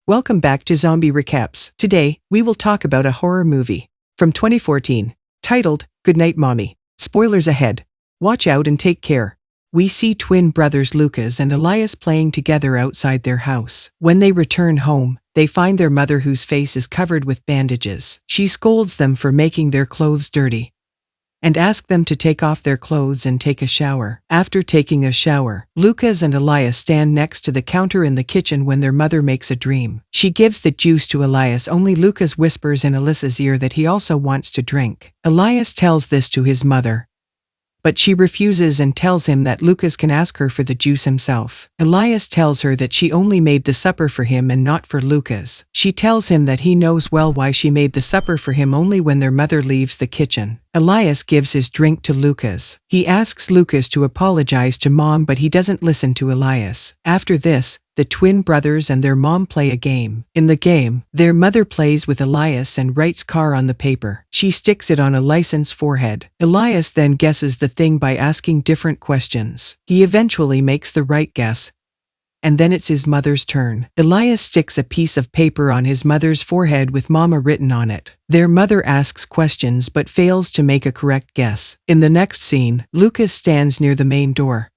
Welcome back to Zombie Recaps. Today, we will talk about a horror movie from 2014, titled Goodnight Mommy. Spoilers ahead. Watch out and take care. We see twin brothers Lucas and Elias playing together outside their house. When they return home, they find their mother whose face is covered with bandages. She scolds them for making their clothes dirty and asks them to take off their clothes and take a shower. After taking a shower, Lucas and Elias stand next to the counter in the kitchen when their mother makes a dream. She gives the juice to Elias, only Lucas whispers in Alyssa's ear that he also wants to drink. Elias tells this to his mother, but she refuses and tells him that Lucas can ask her for the juice himself. Elias tells her that she only made the supper for him and not for Lucas. She tells him that he knows well why she made the supper for him only when their mother leaves the kitchen. Elias gives his drink to Lucas. He asks Lucas to apologize to Mom, but he doesn't listen to Elias. After this, the twin brothers and their mom play a game. In the game, their mother plays with Elias and writes car on the paper. She sticks it on Elias's forehead. Elias then guesses the thing by asking different questions. He eventually makes the right guess, and then it's his mother's turn. Elias sticks a piece of paper on his mother's forehead with Mama written on it. Their mother asks questions but fails to make a correct guess. In the next scene, Lucas stands near the main door,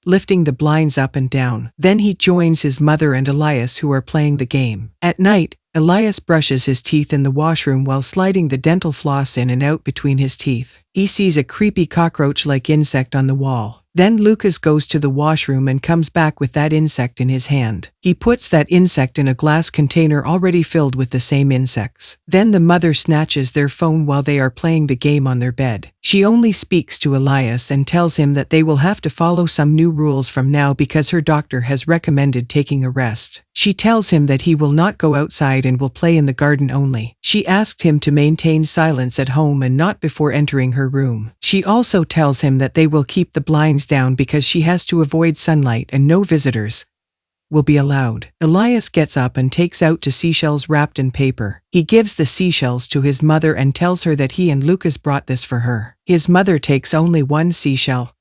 lifting the blinds up and down. Then he joins his mother and Elias, who are playing the game. At night, Elias brushes his teeth in the washroom while sliding the dental floss in and out between his teeth. He sees a creepy cockroach-like insect on the wall. Then Lucas goes to the washroom and comes back with that insect in his hand. He puts that insect in a glass container already filled with the same insects. Then the mother snatches their phone while they are playing the game on their bed. She only speaks to Elias and tells him that they will have to follow some new rules from now because her doctor has recommended taking a rest. She tells him that he will not go outside and will play in the garden only. She asked him to maintain silence at home and not before entering her room. She also tells him that they will keep the blinds down because she has to avoid sunlight and no visitors will be allowed. Elias gets up and takes out two seashells wrapped in paper. He gives the seashells to his mother and tells her that he and Lucas brought this for her. His mother takes only one seashell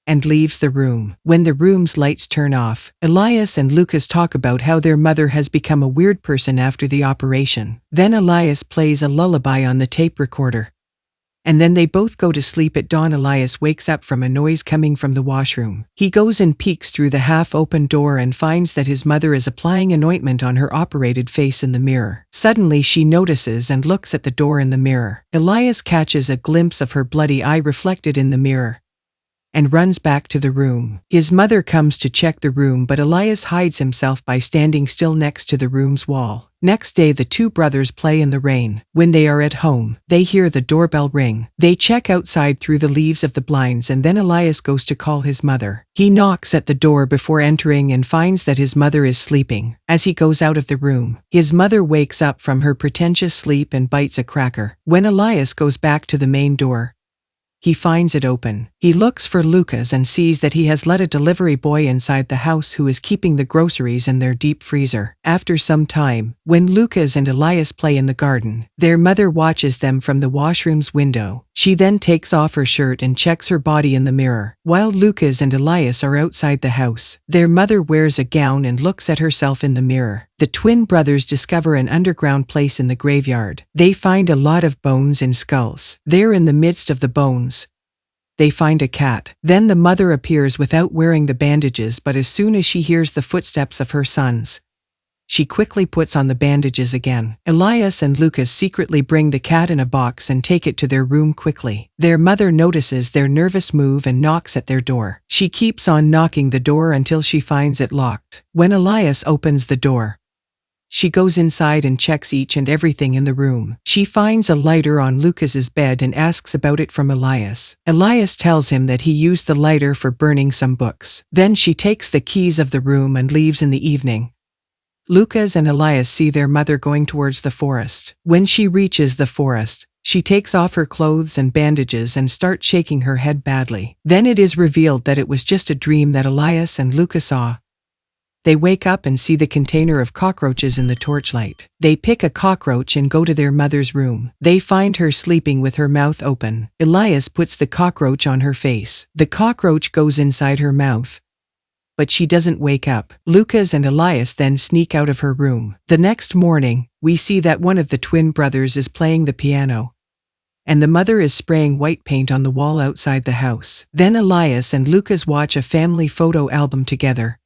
and leaves the room. When the room's lights turn off, Elias and Lucas talk about how their mother has become a weird person after the operation. Then Elias plays a lullaby on the tape recorder, and then they both go to sleep. At dawn, Elias wakes up from a noise coming from the washroom. He goes and peeks through the half-open door and finds that his mother is applying an ointment on her operated face in the mirror. Suddenly she notices and looks at the door in the mirror. Elias catches a glimpse of her bloody eye reflected in the mirror and runs back to the room. His mother comes to check the room, but Elias hides himself by standing still next to the room's wall. Next day, the two brothers play in the rain. When they are at home, they hear the doorbell ring. They check outside through the leaves of the blinds, and then Elias goes to call his mother. He knocks at the door before entering and finds that his mother is sleeping. As he goes out of the room, his mother wakes up from her pretentious sleep and bites a cracker. When Elias goes back to the main door, he finds it open. He looks for Lucas and sees that he has let a delivery boy inside the house who is keeping the groceries in their deep freezer. After some time, when Lucas and Elias play in the garden, their mother watches them from the washroom's window. She then takes off her shirt and checks her body in the mirror. While Lucas and Elias are outside the house, their mother wears a gown and looks at herself in the mirror. The twin brothers discover an underground place in the graveyard. They find a lot of bones and skulls. There, in the midst of the bones, they find a cat. Then the mother appears without wearing the bandages, but as soon as she hears the footsteps of her sons, she quickly puts on the bandages again. Elias and Lucas secretly bring the cat in a box and take it to their room quickly. Their mother notices their nervous move and knocks at their door. She keeps on knocking the door until she finds it locked. When Elias opens the door, she goes inside and checks each and everything in the room. She finds a lighter on Lucas's bed and asks about it from Elias. Elias tells him that he used the lighter for burning some books. Then she takes the keys of the room and leaves in the evening. Lucas and Elias see their mother going towards the forest. When she reaches the forest, she takes off her clothes and bandages and starts shaking her head badly. Then it is revealed that it was just a dream that Elias and Lucas saw. They wake up and see the container of cockroaches in the torchlight. They pick a cockroach and go to their mother's room. They find her sleeping with her mouth open. Elias puts the cockroach on her face. The cockroach goes inside her mouth, but she doesn't wake up. Lucas and Elias then sneak out of her room. The next morning, we see that one of the twin brothers is playing the piano, and the mother is spraying white paint on the wall outside the house. Then Elias and Lucas watch a family photo album together.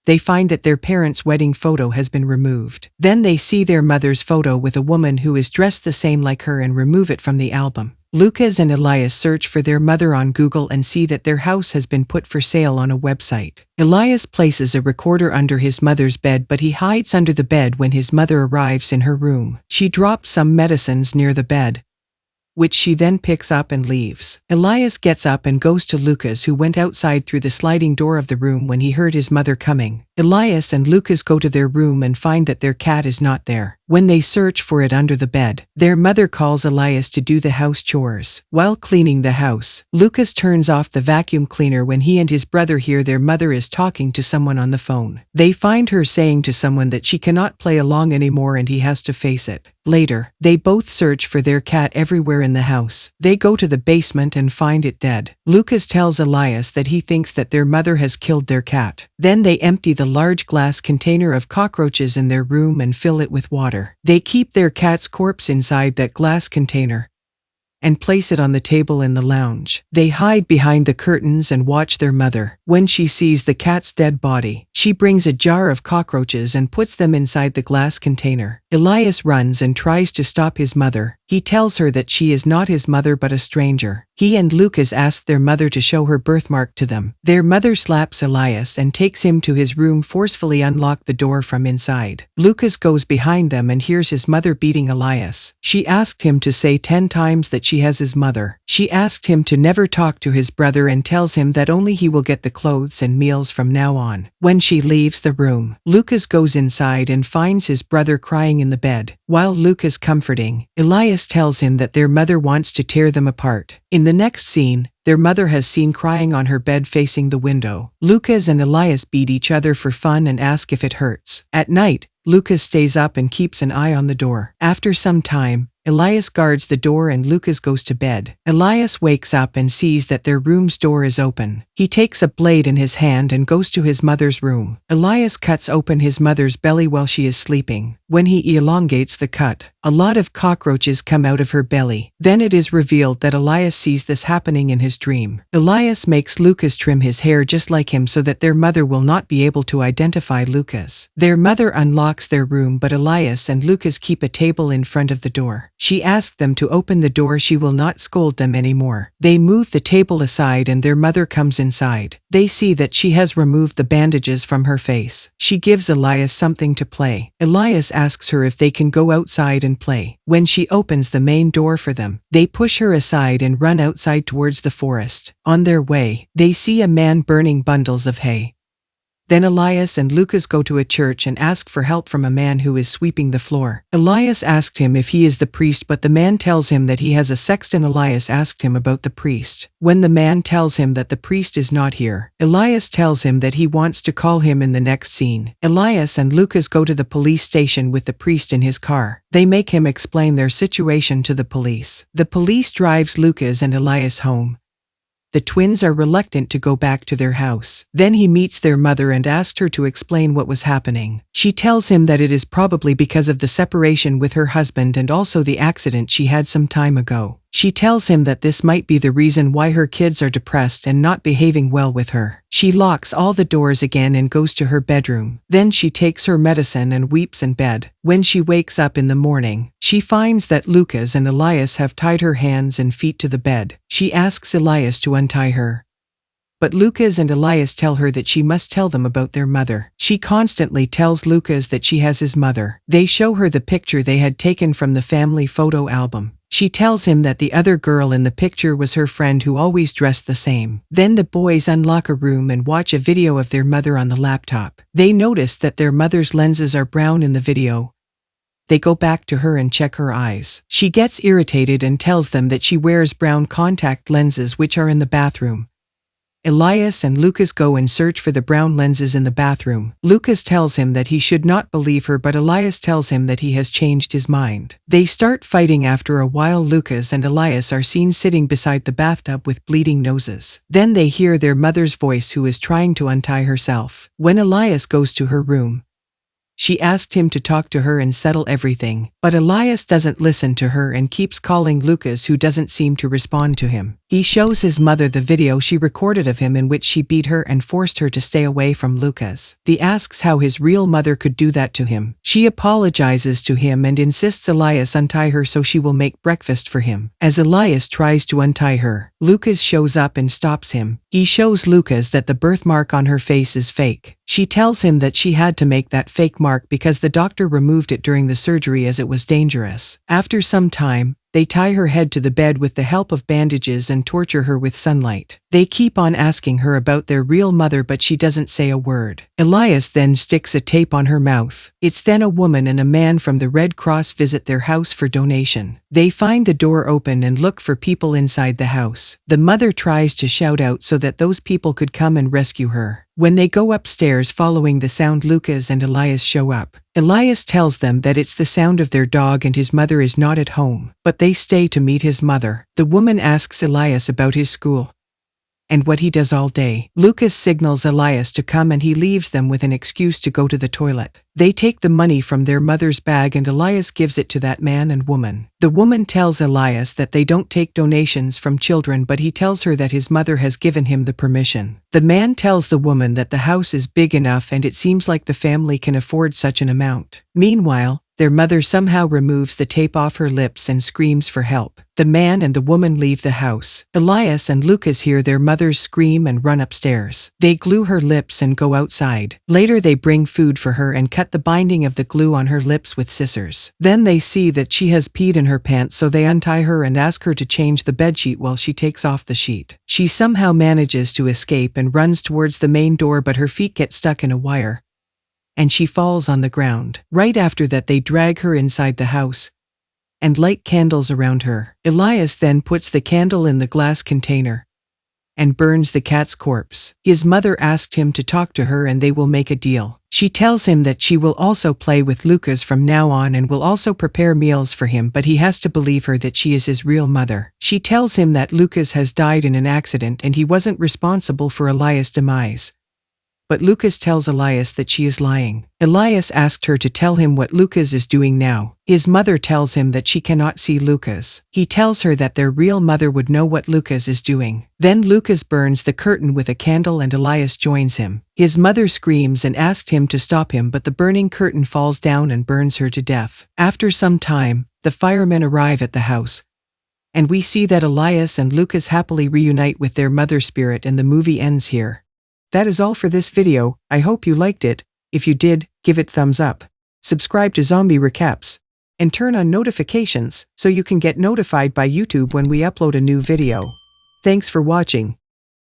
They find that their parents' wedding photo has been removed. Then they see their mother's photo with a woman who is dressed the same like her and remove it from the album. Lucas and Elias search for their mother on Google and see that their house has been put for sale on a website. Elias places a recorder under his mother's bed, but he hides under the bed when his mother arrives in her room. She drops some medicines near the bed, which she then picks up and leaves. Elias gets up and goes to Lucas, who went outside through the sliding door of the room when he heard his mother coming. Elias and Lucas go to their room and find that their cat is not there. When they search for it under the bed, their mother calls Elias to do the house chores. While cleaning the house, Lucas turns off the vacuum cleaner when he and his brother hear their mother is talking to someone on the phone. They find her saying to someone that she cannot play along anymore and he has to face it. Later, they both search for their cat everywhere in the house. They go to the basement and find it dead. Lucas tells Elias that he thinks that their mother has killed their cat. Then they empty the large glass container of cockroaches in their room and fill it with water. They keep their cat's corpse inside that glass container and place it on the table in the lounge. They hide behind the curtains and watch their mother. When she sees the cat's dead body, she brings a jar of cockroaches and puts them inside the glass container. Elias runs and tries to stop his mother. He tells her that she is not his mother but a stranger. He and Lucas ask their mother to show her birthmark to them. Their mother slaps Elias and takes him to his room, forcefully unlock the door from inside. Lucas goes behind them and hears his mother beating Elias. She asked him to say 10 times that she has his mother. She asked him to never talk to his brother and tells him that only he will get the clothes and meals from now on. When she leaves the room, Lucas goes inside and finds his brother crying in the bed. While Lucas comforting, Elias tells him that their mother wants to tear them apart. In the next scene, their mother has seen crying on her bed facing the window. Lucas and Elias beat each other for fun and ask if it hurts. At night, Lucas stays up and keeps an eye on the door. After some time, Elias guards the door and Lucas goes to bed. Elias wakes up and sees that their room's door is open. He takes a blade in his hand and goes to his mother's room. Elias cuts open his mother's belly while she is sleeping. When he elongates the cut, a lot of cockroaches come out of her belly. Then it is revealed that Elias sees this happening in his dream. Elias makes Lucas trim his hair just like him so that their mother will not be able to identify Lucas. Their mother unlocks their room, but Elias and Lucas keep a table in front of the door. She asks them to open the door. She will not scold them anymore. They move the table aside and their mother comes inside. They see that she has removed the bandages from her face. She gives Elias something to play. Elias asks her if they can go outside and play. When she opens the main door for them, they push her aside and run outside towards the forest. On their way, they see a man burning bundles of hay. Then Elias and Lucas go to a church and ask for help from a man who is sweeping the floor. Elias asked him if he is the priest, but the man tells him that he has a sexton. Elias asked him about the priest. When the man tells him that the priest is not here, Elias tells him that he wants to call him in the next scene. Elias and Lucas go to the police station with the priest in his car. They make him explain their situation to the police. The police drives Lucas and Elias home. The twins are reluctant to go back to their house. Then he meets their mother and asks her to explain what was happening. She tells him that it is probably because of the separation with her husband and also the accident she had some time ago. She tells him that this might be the reason why her kids are depressed and not behaving well with her. She locks all the doors again and goes to her bedroom. Then she takes her medicine and weeps in bed. When she wakes up in the morning, she finds that Lucas and Elias have tied her hands and feet to the bed. She asks Elias to untie her, but Lucas and Elias tell her that she must tell them about their mother. She constantly tells Lucas that she has his mother. They show her the picture they had taken from the family photo album. She tells him that the other girl in the picture was her friend who always dressed the same. Then the boys unlock a room and watch a video of their mother on the laptop. They notice that their mother's lenses are brown in the video. They go back to her and check her eyes. She gets irritated and tells them that she wears brown contact lenses which are in the bathroom. Elias and Lucas go and search for the brown lenses in the bathroom. Lucas tells him that he should not believe her, but Elias tells him that he has changed his mind. They start fighting. After a while, Lucas and Elias are seen sitting beside the bathtub with bleeding noses. Then they hear their mother's voice, who is trying to untie herself. When Elias goes to her room, she asked him to talk to her and settle everything, but Elias doesn't listen to her and keeps calling Lucas, who doesn't seem to respond to him. He shows his mother the video she recorded of him in which she beat her and forced her to stay away from Lucas. He asks how his real mother could do that to him. She apologizes to him and insists Elias untie her so she will make breakfast for him. As Elias tries to untie her, Lucas shows up and stops him. He shows Lucas that the birthmark on her face is fake. She tells him that she had to make that fake mark because the doctor removed it during the surgery as it was dangerous. After some time, they tie her head to the bed with the help of bandages and torture her with sunlight. They keep on asking her about their real mother, but she doesn't say a word. Elias then sticks a tape on her mouth. It's then a woman and a man from the Red Cross visit their house for donation. They find the door open and look for people inside the house. The mother tries to shout out so that those people could come and rescue her. When they go upstairs following the sound, Lucas and Elias show up. Elias tells them that it's the sound of their dog and his mother is not at home, but they stay to meet his mother. The woman asks Elias about his school and what he does all day. Lucas signals Elias to come and he leaves them with an excuse to go to the toilet. They take the money from their mother's bag and Elias gives it to that man and woman. The woman tells Elias that they don't take donations from children, but he tells her that his mother has given him the permission. The man tells the woman that the house is big enough and it seems like the family can afford such an amount. Meanwhile, their mother somehow removes the tape off her lips and screams for help. The man and the woman leave the house. Elias and Lucas hear their mother scream and run upstairs. They glue her lips and go outside. Later they bring food for her and cut the binding of the glue on her lips with scissors. Then they see that she has peed in her pants, so they untie her and ask her to change the bedsheet while she takes off the sheet. She somehow manages to escape and runs towards the main door, but her feet get stuck in a wire and she falls on the ground. Right after that they drag her inside the house and light candles around her. Elias then puts the candle in the glass container and burns the cat's corpse. His mother asked him to talk to her and they will make a deal. She tells him that she will also play with Lucas from now on and will also prepare meals for him, but he has to believe her that she is his real mother. She tells him that Lucas has died in an accident and he wasn't responsible for Elias' demise. But Lucas tells Elias that she is lying. Elias asked her to tell him what Lucas is doing now. His mother tells him that she cannot see Lucas. He tells her that their real mother would know what Lucas is doing. Then Lucas burns the curtain with a candle and Elias joins him. His mother screams and asks him to stop him, but the burning curtain falls down and burns her to death. After some time, the firemen arrive at the house, and we see that Elias and Lucas happily reunite with their mother spirit, and the movie ends here. That is all for this video. I hope you liked it. If you did, give it thumbs up. Subscribe to Zombie Recaps and turn on notifications so you can get notified by YouTube when we upload a new video. Thanks for watching.